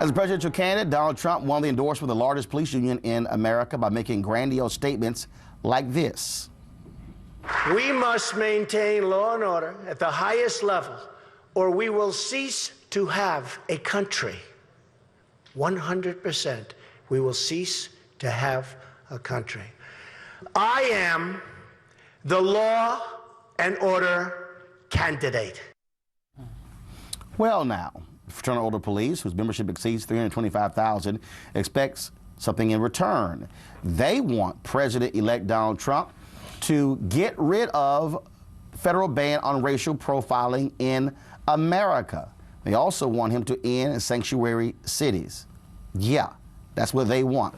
As a presidential candidate, Donald Trump won the endorsement of the largest police union in America by making grandiose statements like this. We must maintain law and order at the highest level, or we will cease to have a country. 100%. We will cease to have a country. I am the law and order candidate. Well, now, Fraternal Order of Police, whose membership exceeds 325,000, expects something in return. They want President-elect Donald Trump to get rid of federal ban on racial profiling in America. They also want him to end sanctuary cities. Yeah, that's what they want.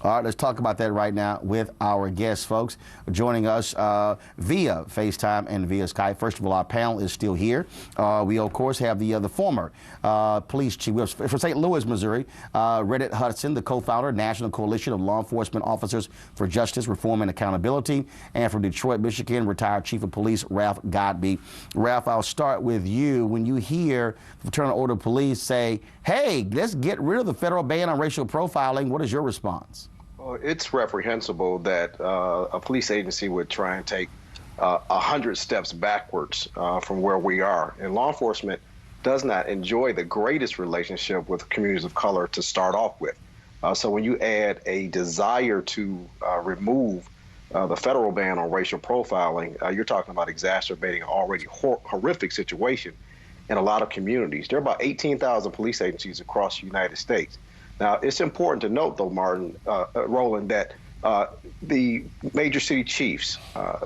All right, let's talk about that right now with our guests, folks. Joining us via FaceTime and via Skype. First of all, our panel is still here. We, of course, have the former police chief for St. Louis, Missouri, Redditt Hudson, the co-founder of National Coalition of Law Enforcement Officers for Justice, Reform, and Accountability, and from Detroit, Michigan, retired Chief of Police Ralph Godbee. Ralph, I'll start with you. When you hear the Fraternal Order of Police say, hey, let's get rid of the federal ban on racial profiling, what is your response? Well, it's reprehensible that a police agency would try and take 100 steps backwards from where we are. And law enforcement does not enjoy the greatest relationship with communities of color to start off with. So when you add a desire to remove the federal ban on racial profiling, you're talking about exacerbating an already horrific situation in a lot of communities. There are about 18,000 police agencies across the United States. Now, it's important to note, though, Roland, that the major city chiefs,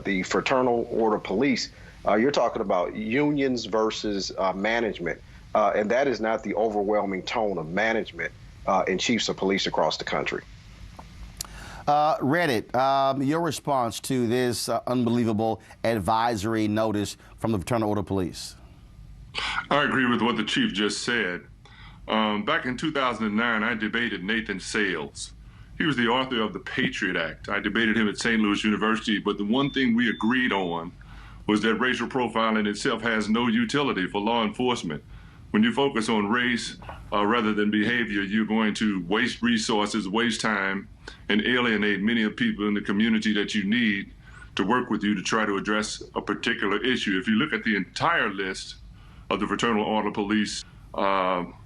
the Fraternal Order of Police, you're talking about unions versus management, and that is not the overwhelming tone of management in chiefs of police across the country. Redditt, your response to this unbelievable advisory notice from the Fraternal Order of Police? I agree with what the chief just said. Back in 2009, I debated Nathan Sales. He was the author of the Patriot Act. I debated him at St. Louis University, but the one thing we agreed on was that racial profiling itself has no utility for law enforcement. When you focus on race rather than behavior, you're going to waste resources, waste time, and alienate many of the people in the community that you need to work with you to try to address a particular issue. If you look at the entire list of the Fraternal Order of Police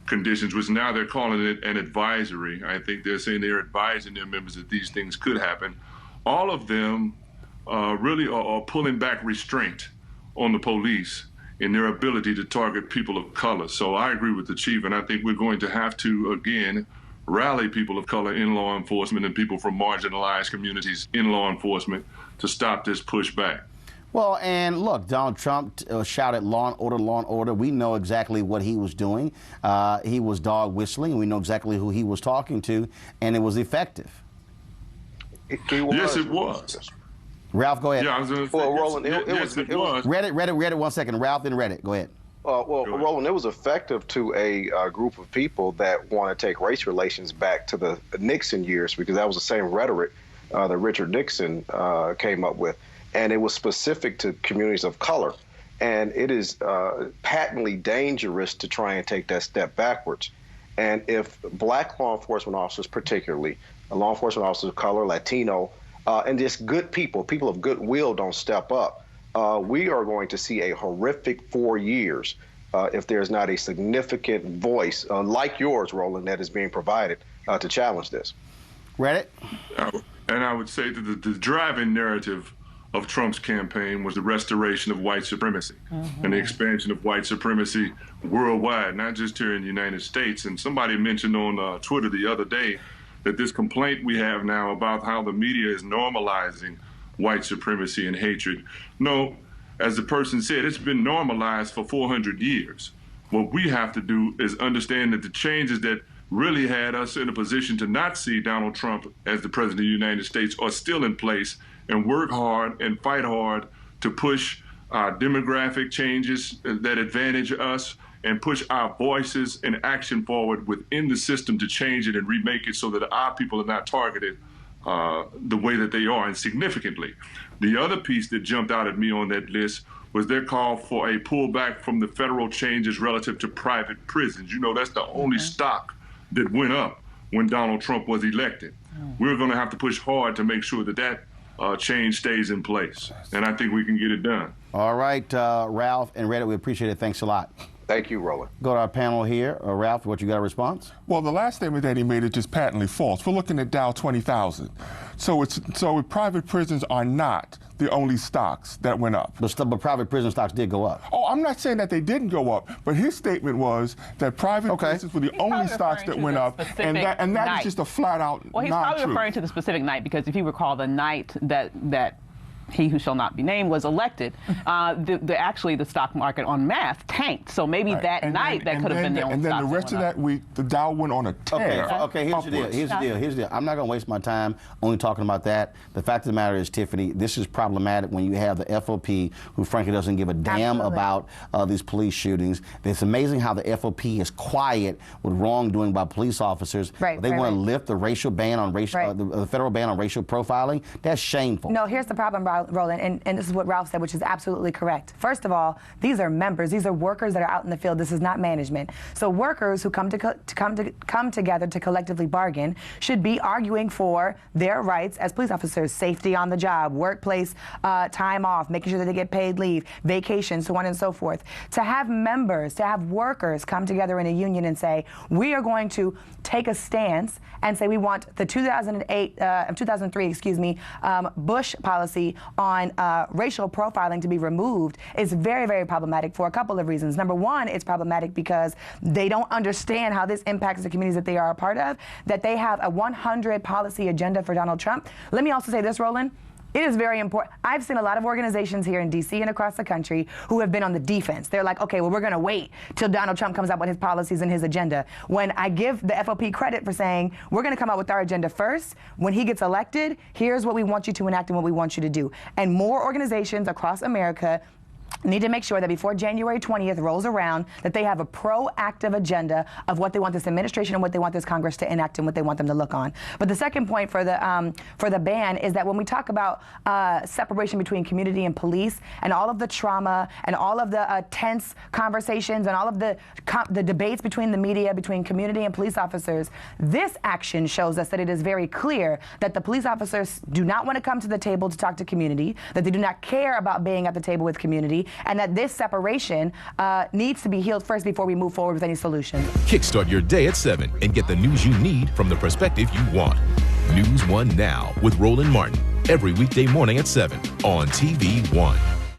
conditions, which now they're calling it an advisory. I think they're saying they're advising their members that these things could happen. All of them really are pulling back restraint on the police in their ability to target people of color. So I agree with the chief, and I think we're going to have to, again, rally people of color in law enforcement and people from marginalized communities in law enforcement to stop this pushback. Well, and look, Donald Trump shouted law and order, law and order. We know exactly what he was doing. He was dog whistling, and we know exactly who he was talking to, and it was effective. Yes, it was. Ralph, go ahead. Yeah, I was going to say, well, Roland, it was. Redditt, 1 second. Ralph, then Redditt. Go ahead. Roland, it was effective to a group of people that want to take race relations back to the Nixon years, because that was the same rhetoric that Richard Nixon came up with. And it was specific to communities of color. And it is patently dangerous to try and take that step backwards. And if black law enforcement officers, particularly law enforcement officers of color, Latino, and just good people, people of goodwill don't step up, we are going to see a horrific 4 years if there's not a significant voice like yours, Roland, that is being provided to challenge this. Redditt? And I would say that the driving narrative of Trump's campaign was the restoration of white supremacy and the expansion of white supremacy worldwide, not just here in the United States. And somebody mentioned on Twitter the other day that this complaint we have now about how the media is normalizing white supremacy and hatred. No, as the person said, it's been normalized for 400 years. What we have to do is understand that the changes that really had us in a position to not see Donald Trump as the president of the United States are still in place, and work hard and fight hard to push demographic changes that advantage us and push our voices and action forward within the system to change it and remake it so that our people are not targeted the way that they are, and significantly. The other piece that jumped out at me on that list was their call for a pullback from the federal changes relative to private prisons. You know, that's the only stock that went up when Donald Trump was elected. We're going to have to push hard to make sure that that change stays in place. And I think we can get it done. All right, Ralph and Redditt, we appreciate it. Thanks a lot. Thank you, Roland. Go to our panel here. Ralph, what you got a response? Well, the last statement that he made is just patently false. We're looking at Dow 20,000. So private prisons are not the only stocks that went up. But private prison stocks did go up. Oh, I'm not saying that they didn't go up, but his statement was that private prisons were the only stocks that went up, and that is just a flat-out Well, he's probably referring to the specific night, because if you recall, the night that he who shall not be named was elected, actually the stock market en masse tanked. So maybe that night that could have been the only stock. And then the rest of that week, the Dow went on a tear. Okay, here's the deal. I'm not going to waste my time only talking about that. The fact of the matter is, Tiffany, this is problematic when you have the FOP, who frankly doesn't give a damn about these police shootings. It's amazing how the FOP is quiet with wrongdoing by police officers. Right, they want to lift the racial ban on the federal ban on racial profiling. That's shameful. No, here's the problem, Roland, and this is what Ralph said, which is absolutely correct. First of all, these are members. These are workers that are out in the field. This is not management. So workers who come together to collectively bargain should be arguing for their rights as police officers: safety on the job, workplace time off, making sure that they get paid leave, vacation, so on and so forth. To have members, to have workers come together in a union and say, we are going to take a stance and say we want the 2003, excuse me, Bush policy on racial profiling to be removed is very, very problematic for a couple of reasons. Number one, it's problematic because they don't understand how this impacts the communities that they are a part of, that they have a 100 policy agenda for Donald Trump. Let me also say this, Roland. It is very important. I've seen a lot of organizations here in D.C. and across the country who have been on the defense. They're like, okay, well, we're going to wait till Donald Trump comes out with his policies and his agenda. When I give the FOP credit for saying, we're going to come out with our agenda first. When he gets elected, here's what we want you to enact and what we want you to do. And more organizations across America need to make sure that before January 20th rolls around, that they have a proactive agenda of what they want this administration and what they want this Congress to enact and what they want them to look on. But the second point for the ban is that when we talk about separation between community and police and all of the trauma and all of the tense conversations and all of the debates between the media, between community and police officers, this action shows us that it is very clear that the police officers do not want to come to the table to talk to community, that they do not care about being at the table with community, and that this separation needs to be healed first before we move forward with any solutions. Kickstart your day at 7 and get the news you need from the perspective you want. NewsOne Now with Roland Martin, every weekday morning at 7 on TV1.